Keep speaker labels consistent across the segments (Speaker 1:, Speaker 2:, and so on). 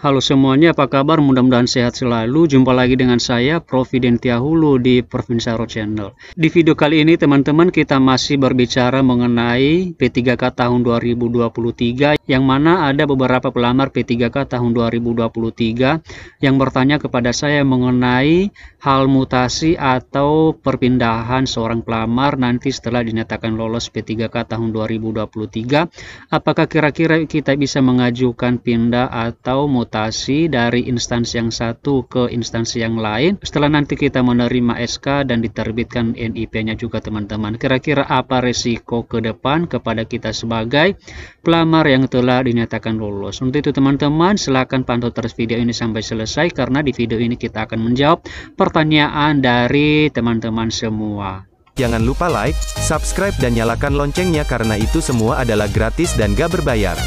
Speaker 1: Halo semuanya, apa kabar? Mudah-mudahan sehat selalu. Jumpa lagi dengan saya, Prof. Fidentia Hulu di Provinsaro Channel. Di video kali ini, teman-teman, kita masih berbicara mengenai P3K tahun 2023, yang mana ada beberapa pelamar P3K tahun 2023 yang bertanya kepada saya mengenai hal mutasi atau perpindahan seorang pelamar nanti setelah dinyatakan lolos P3K tahun 2023. Apakah kira-kira kita bisa mengajukan pindah atau mutasi dari instansi yang satu ke instansi yang lain setelah nanti kita menerima SK dan diterbitkan NIP-nya juga, teman-teman? Kira-kira apa resiko ke depan kepada kita sebagai pelamar yang telah dinyatakan lolos? Untuk itu, teman-teman, silahkan pantau terus video ini sampai selesai, karena di video ini kita akan menjawab pertanyaan dari teman-teman semua.
Speaker 2: Jangan lupa like, subscribe dan nyalakan loncengnya, karena itu semua adalah gratis dan gak berbayar.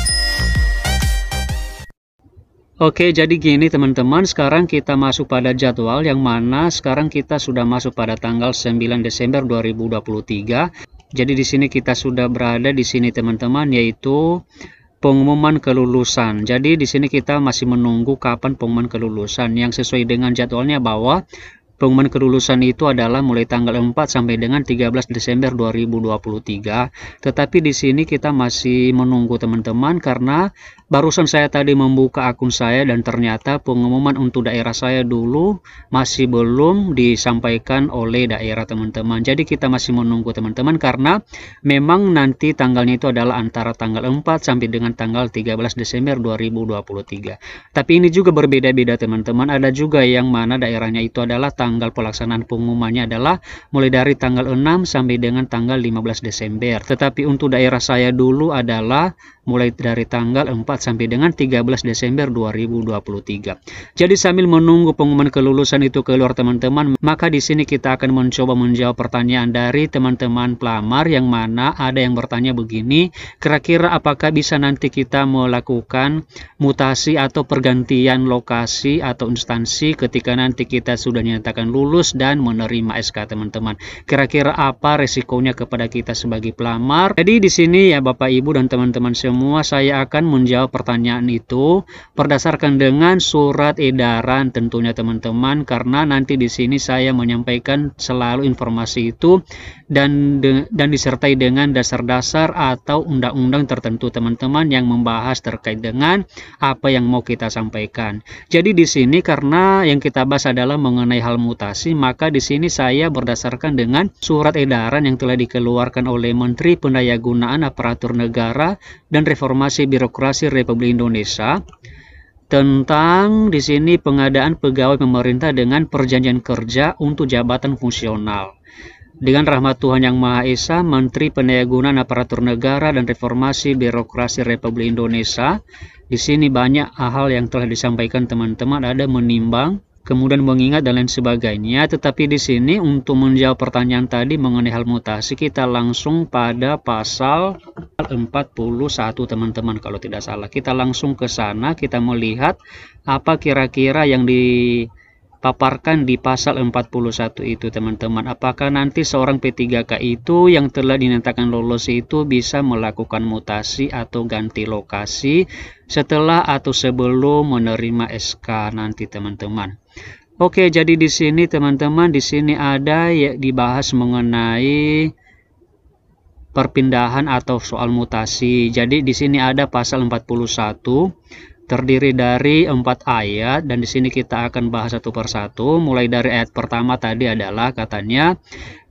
Speaker 1: Oke, jadi gini teman-teman, sekarang kita masuk pada jadwal yang mana sekarang kita sudah masuk pada tanggal 9 Desember 2023. Jadi di sini kita sudah berada di sini, teman-teman, yaitu pengumuman kelulusan. Jadi di sini kita masih menunggu kapan pengumuman kelulusan, yang sesuai dengan jadwalnya bahwa pengumuman kelulusan itu adalah mulai tanggal 4 sampai dengan 13 Desember 2023. Tetapi di sini kita masih menunggu, teman-teman, karena barusan saya tadi membuka akun saya dan ternyata pengumuman untuk daerah saya dulu masih belum disampaikan oleh daerah, teman-teman. Jadi kita masih menunggu, teman-teman, karena memang nanti tanggalnya itu adalah antara tanggal 4 sampai dengan tanggal 13 Desember 2023. Tapi ini juga berbeda-beda, teman-teman. Ada juga yang mana daerahnya itu adalah tanggal pelaksanaan pengumumannya adalah mulai dari tanggal 6 sampai dengan tanggal 15 Desember. Tetapi untuk daerah saya dulu adalah mulai dari tanggal 4 sampai dengan 13 Desember 2023. Jadi sambil menunggu pengumuman kelulusan itu keluar, teman-teman, maka di sini kita akan mencoba menjawab pertanyaan dari teman-teman pelamar, yang mana ada yang bertanya begini, kira-kira apakah bisa nanti kita melakukan mutasi atau pergantian lokasi atau instansi ketika nanti kita sudah dinyatakan lulus dan menerima SK, teman-teman? Kira-kira apa resikonya kepada kita sebagai pelamar? Jadi di sini ya Bapak Ibu dan teman-teman semua, saya akan menjawab pertanyaan itu berdasarkan dengan surat edaran tentunya, teman-teman, karena nanti di sini saya menyampaikan selalu informasi itu dan disertai dengan dasar-dasar atau undang-undang tertentu, teman-teman, yang membahas terkait dengan apa yang mau kita sampaikan. Jadi di sini karena yang kita bahas adalah mengenai hal mutasi, maka di sini saya berdasarkan dengan surat edaran yang telah dikeluarkan oleh Menteri Pendayagunaan Aparatur Negara dan Reformasi Birokrasi Republik Indonesia tentang di sini pengadaan pegawai pemerintah dengan perjanjian kerja untuk jabatan fungsional. Dengan rahmat Tuhan Yang Maha Esa, Menteri Pendayagunaan Aparatur Negara dan Reformasi Birokrasi Republik Indonesia, di sini banyak hal yang telah disampaikan, teman-teman, ada menimbang, kemudian mengingat dan lain sebagainya. Tetapi di sini untuk menjawab pertanyaan tadi mengenai hal mutasi, kita langsung pada pasal 41, teman-teman, kalau tidak salah. Kita langsung ke sana, kita melihat apa kira-kira yang dipaparkan di pasal 41 itu, teman-teman. Apakah nanti seorang P3K itu yang telah dinyatakan lolos itu bisa melakukan mutasi atau ganti lokasi setelah atau sebelum menerima SK nanti, teman-teman. Oke, jadi di sini, teman-teman, di sini ada ya dibahas mengenai perpindahan atau soal mutasi. Jadi di sini ada pasal 41 terdiri dari 4 ayat, dan di sini kita akan bahas satu persatu. Mulai dari ayat pertama tadi adalah katanya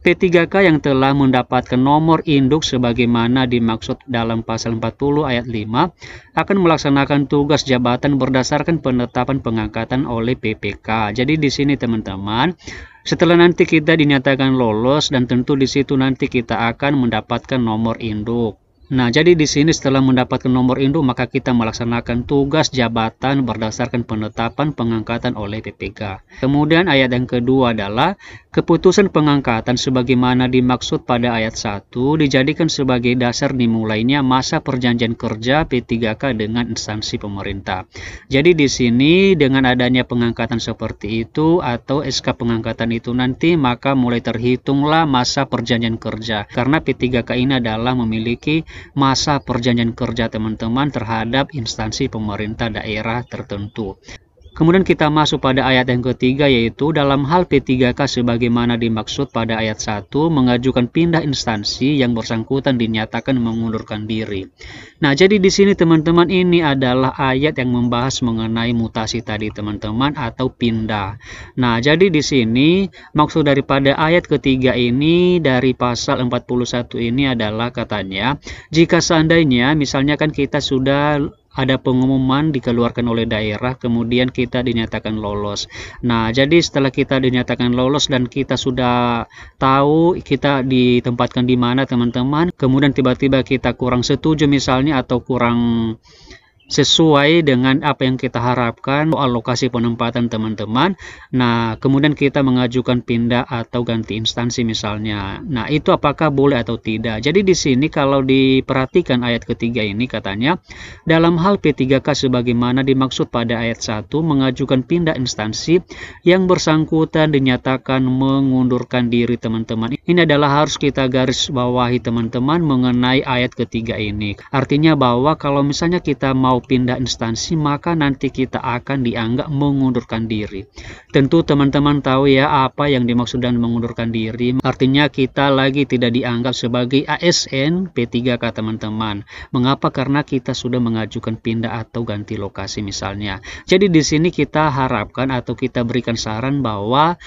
Speaker 1: P3K yang telah mendapatkan nomor induk sebagaimana dimaksud dalam pasal 40 ayat 5 akan melaksanakan tugas jabatan berdasarkan penetapan pengangkatan oleh PPK. Jadi di sini, teman-teman, setelah nanti kita dinyatakan lolos dan tentu di situ nanti kita akan mendapatkan nomor induk. Nah, jadi di sini setelah mendapatkan nomor induk maka kita melaksanakan tugas jabatan berdasarkan penetapan pengangkatan oleh PPK. Kemudian ayat yang kedua adalah keputusan pengangkatan sebagaimana dimaksud pada ayat 1 dijadikan sebagai dasar dimulainya masa perjanjian kerja P3K dengan instansi pemerintah. Jadi di sini dengan adanya pengangkatan seperti itu atau SK pengangkatan itu nanti, maka mulai terhitunglah masa perjanjian kerja, karena P3K ini adalah memiliki masa perjanjian kerja teman-teman terhadap instansi pemerintah daerah tertentu. Kemudian kita masuk pada ayat yang ketiga, yaitu dalam hal P3K sebagaimana dimaksud pada ayat 1, mengajukan pindah instansi yang bersangkutan dinyatakan mengundurkan diri. Nah, jadi di sini teman-teman ini adalah ayat yang membahas mengenai mutasi tadi teman-teman, atau pindah. Nah, jadi di sini maksud daripada ayat ketiga ini dari pasal 41 ini adalah katanya, jika seandainya misalnya kan kita sudah ada pengumuman dikeluarkan oleh daerah, kemudian kita dinyatakan lolos. Nah, jadi setelah kita dinyatakan lolos dan kita sudah tahu kita ditempatkan di mana teman-teman, kemudian tiba-tiba kita kurang setuju misalnya, atau kurang sesuai dengan apa yang kita harapkan alokasi penempatan teman-teman. Nah, kemudian kita mengajukan pindah atau ganti instansi misalnya. Nah, itu apakah boleh atau tidak? Jadi di sini kalau diperhatikan ayat ketiga ini katanya, dalam hal P3K sebagaimana dimaksud pada ayat 1, mengajukan pindah instansi yang bersangkutan dinyatakan mengundurkan diri teman-teman. Ini adalah harus kita garis bawahi teman-teman mengenai ayat ketiga ini. Artinya bahwa kalau misalnya kita mau pindah instansi, maka nanti kita akan dianggap mengundurkan diri. Tentu teman-teman tahu ya apa yang dimaksud dengan mengundurkan diri. Artinya kita lagi tidak dianggap sebagai ASN P3K teman-teman. Mengapa? Karena kita sudah mengajukan pindah atau ganti lokasi misalnya. Jadi di sini kita harapkan atau kita berikan saran bahwa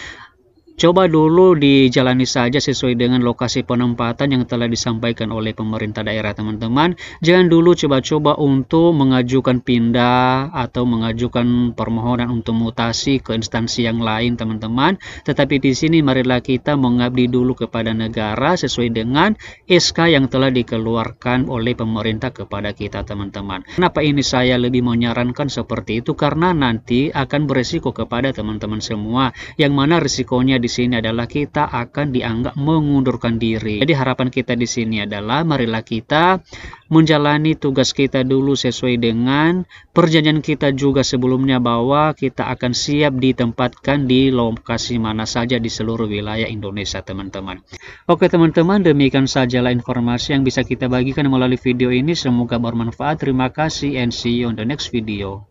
Speaker 1: coba dulu dijalani saja sesuai dengan lokasi penempatan yang telah disampaikan oleh pemerintah daerah teman-teman. Jangan dulu coba-coba untuk mengajukan pindah atau mengajukan permohonan untuk mutasi ke instansi yang lain teman-teman. Tetapi di sini marilah kita mengabdi dulu kepada negara sesuai dengan SK yang telah dikeluarkan oleh pemerintah kepada kita teman-teman. Kenapa ini saya lebih menyarankan seperti itu? Karena nanti akan beresiko kepada teman-teman semua, yang mana risikonya di sini adalah kita akan dianggap mengundurkan diri. Jadi harapan kita di sini adalah marilah kita menjalani tugas kita dulu sesuai dengan perjanjian kita juga sebelumnya, bahwa kita akan siap ditempatkan di lokasi mana saja di seluruh wilayah Indonesia teman-teman. Oke teman-teman, demikian sajalah informasi yang bisa kita bagikan melalui video ini. Semoga bermanfaat. Terima kasih and see you on the next video.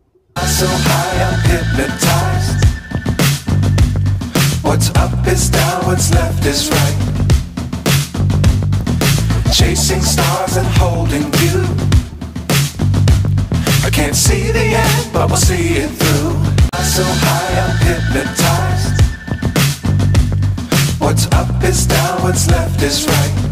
Speaker 1: What's up is down, what's left is right. Chasing stars and holding you. I can't see the end, but we'll see it through. So high, I'm hypnotized. What's up is down, what's left is right.